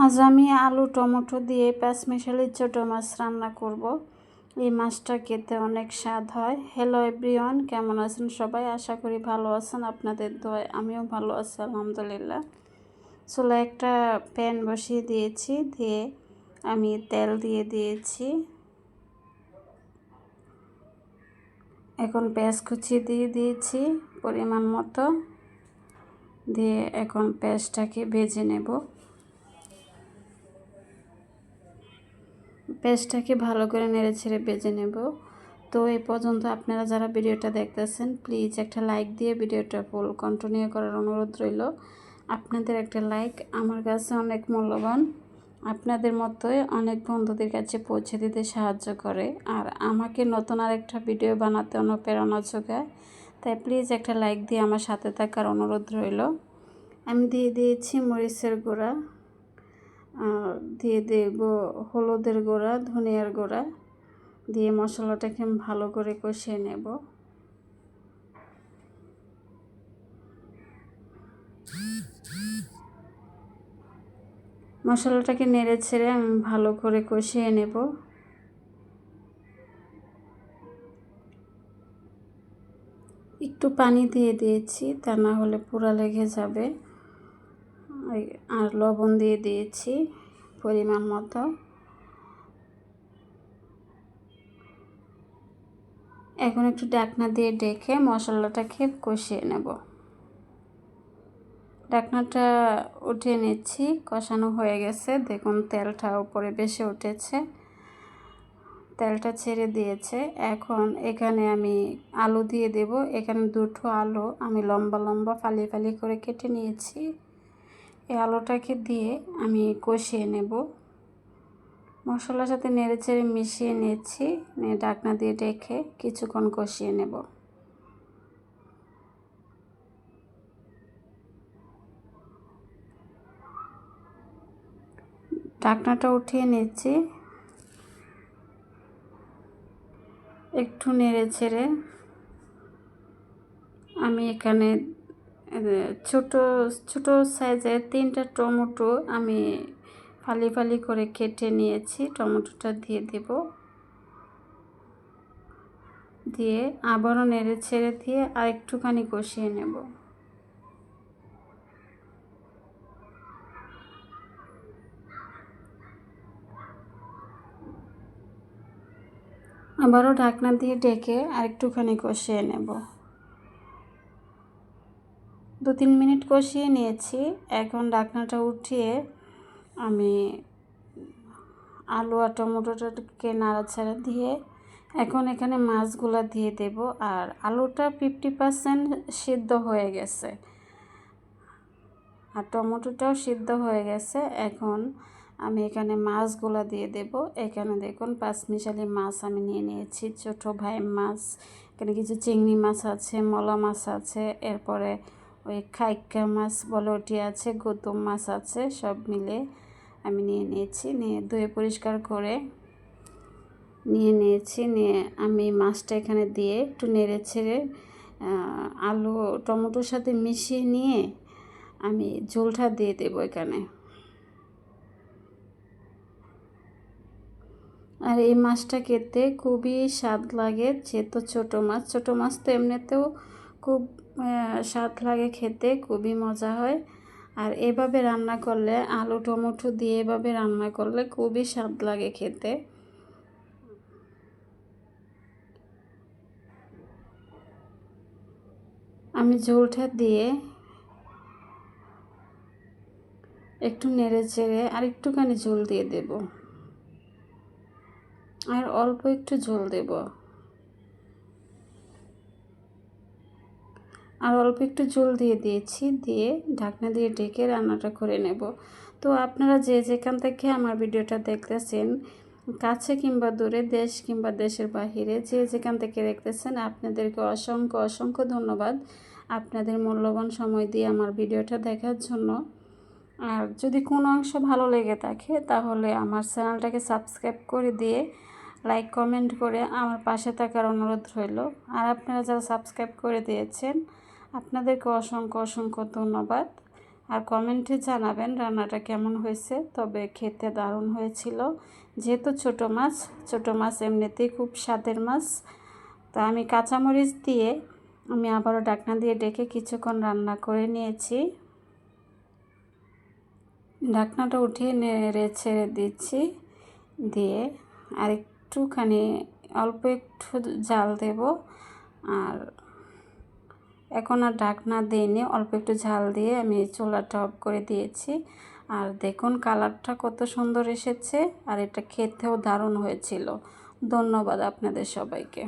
আজ আমি আলু টমেটো দিয়ে পাঁচমিশালি ছোটো মাছ রান্না করব। এই মাছটা খেতে অনেক স্বাদ হয়। হ্যালো এভরিওয়ান, কেমন আছেন সবাই? আশা করি ভালো আছেন। আপনাদের দোয়ায় আমিও ভালো আছি আলহামদুলিল্লাহ। চুলে একটা প্যান বসিয়ে দিয়েছি, দিয়ে আমি তেল দিয়ে দিয়েছি। এখন পেঁয়াজ কুচি দিয়ে দিয়েছি পরিমাণ মতো, দিয়ে এখন পেঁয়াজটাকে ভেজে নেব। পেঁয়াজটাকে ভালো করে নেড়ে ছেড়ে ভেজে নেব। তো এই পর্যন্ত আপনারা যারা ভিডিওটা দেখতেছেন, প্লিজ একটা লাইক দিয়ে ভিডিওটা ফুল কন্টিনিউ করার অনুরোধ রইল। আপনাদের একটা লাইক আমার কাছে অনেক মূল্যবান। আপনাদের মতোই অনেক বন্ধুদের কাছে পৌঁছে দিতে সাহায্য করে, আর আমাকে নতুন আরেকটা ভিডিও বানাতে অনুপ্রেরণা যোগায়। তাই প্লিজ একটা লাইক দিয়ে আমার সাথে থাকার অনুরোধ রইল। আমি দিয়ে দিয়েছি মরিচের গুঁড়া, দিয়ে দেব হলুদের গুঁড়া, ধনিয়ার গুঁড়া, দিয়ে মশলাটাকে ভালো করে কষিয়ে নেব। মশলাটাকে নেড়ে ছেড়ে আমি ভালো করে কষিয়ে নেব। একটু পানি দিয়ে দিয়েছি, তা না হলে পোড়া লেগে যাবে। আর লবণ দিয়ে দিয়েছি পরিমাণ মতো। এখন একটু ঢাকনা দিয়ে ঢেকে মশলাটাকে কষিয়ে নেব। ঢাকনাটা উঠিয়ে নিচ্ছি, কষানো হয়ে গেছে। দেখুন তেলটা উপরে বেশি উঠেছে, তেলটা ছেড়ে দিয়েছে। এখন এখানে আমি আলু দিয়ে দেব। এখানে দুটো আলু আমি লম্বা লম্বা ফালি ফালি করে কেটে নিয়েছি। এই আলুটাকে দিয়ে আমি কষিয়ে নেব। মশলার সাথে নেড়ে চেড়ে মিশিয়ে নিচ্ছি, নিয়ে ঢাকনা দিয়ে ঢেকে কিছুক্ষণ কষিয়ে নেব। ঢাকনাটা উঠিয়ে নিচ্ছি, একটু নেড়ে ছেড়ে আমি এখানে ছোট ছোট সাইজের 3টা টমেটো আমি ফালি ফালি করে কেটে নিয়েছি। টমেটোটা দিয়ে দেব, দিয়ে আবারও নেড়ে ছেড়ে দিয়ে আর একটুখানি কষিয়ে নেব। আবারও ঢাকনা দিয়ে ঢেকে আর একটুখানি কষিয়ে নেব। 2-3 মিনিট কষিয়ে নিয়েছি। এখন ঢাকনাটা উঠিয়ে আমি আলু আর টমেটোটাকে নাড়াচাড়া দিয়ে এখন এখানে মাছগুলো দিয়ে দেব। আর আলুটা 50% সিদ্ধ হয়ে গেছে, আর টমেটোটাও সিদ্ধ হয়ে গেছে। এখন আমি এখানে মাছগুলো দিয়ে দেব। এখানে দেখুন পাঁচমিশালি মাছ আমি নিয়ে নিয়েছি, ছোটো ভাই মাছ। এখানে কিছু চিংড়ি মাছ আছে, মলা মাছ আছে, এরপরে ওই খাইকা মাছ বলে ওটি আছে, গৌতম মাছ আছে, সব মিলে আমি নিয়ে নিয়েছি। নিয়ে ধুয়ে পরিষ্কার করে নিয়ে নিয়েছি। নিয়ে আমি মাছটা এখানে দিয়ে একটু নেড়ে ছেড়ে আলু টমেটোর সাথে মিশিয়ে নিয়ে আমি ঝোলটা দিয়ে দেবো এখানে। আর এই মাছটা খেতে খুবই স্বাদ লাগে, যেহেতু ছোটো মাছ তো এমনিতেও খুব স্বাদ লাগে খেতে, খুবই মজা হয়। আর এভাবে রান্না করলে, আলু টমেটো দিয়ে এভাবে রান্না করলে খুবই স্বাদ লাগে খেতে। আমি ঝোলটা দিয়ে একটু নেড়ে চেড়ে আর একটুখানি ঝোল দিয়ে দেব, আর অল্প একটু ঝোল দেব, আর অল্প একটু ঝোল দিয়ে দিয়েছি। দিয়ে ঢাকনা দিয়ে ঢেকে রান্নাটা করে নেব। তো আপনারা যে যেখান থেকে আমার ভিডিওটা দেখতেছেন, কাছে কিংবা দূরে, দেশ কিংবা দেশের বাহিরে, যে যেখান থেকে দেখতেছেন, আপনাদেরকে অসংখ্য অসংখ্য ধন্যবাদ আপনাদের মূল্যবান সময় দিয়ে আমার ভিডিওটা দেখার জন্য। আর যদি কোনো অংশ ভালো লেগে থাকে তাহলে আমার চ্যানেলটাকে সাবস্ক্রাইব করে দিয়ে লাইক কমেন্ট করে আমার পাশে থাকার অনুরোধ রইল। আর আপনারা যারা সাবস্ক্রাইব করে দিয়েছেন, আপনাদেরকে অসংখ্য অসংখ্য ধন্যবাদ। আর কমেন্টে জানাবেন রান্নাটা কেমন হয়েছে। তবে খেতে দারুণ হয়েছিল। যেহেতু ছোটো মাছ এমনিতেই খুব স্বাদের মাছ। তো আমি কাঁচামরিচ দিয়ে আমি আবারও ঢাকনা দিয়ে ডেকে কিছুক্ষণ রান্না করে নিয়েছি। ঢাকনাটা উঠিয়ে নেড়ে ছেড়ে দিচ্ছি, দিয়ে আর একটুখানি অল্প একটু জাল দেব। আর এখন আর ঢাকনা দিইনি, অল্প একটু ঝাল দিয়ে আমি চুলাটা অফ করে দিয়েছি। আর দেখুন কালারটা কত সুন্দর এসেছে, আর এটা খেতেও দারুণ হয়েছিল। ধন্যবাদ আপনাদের সবাইকে।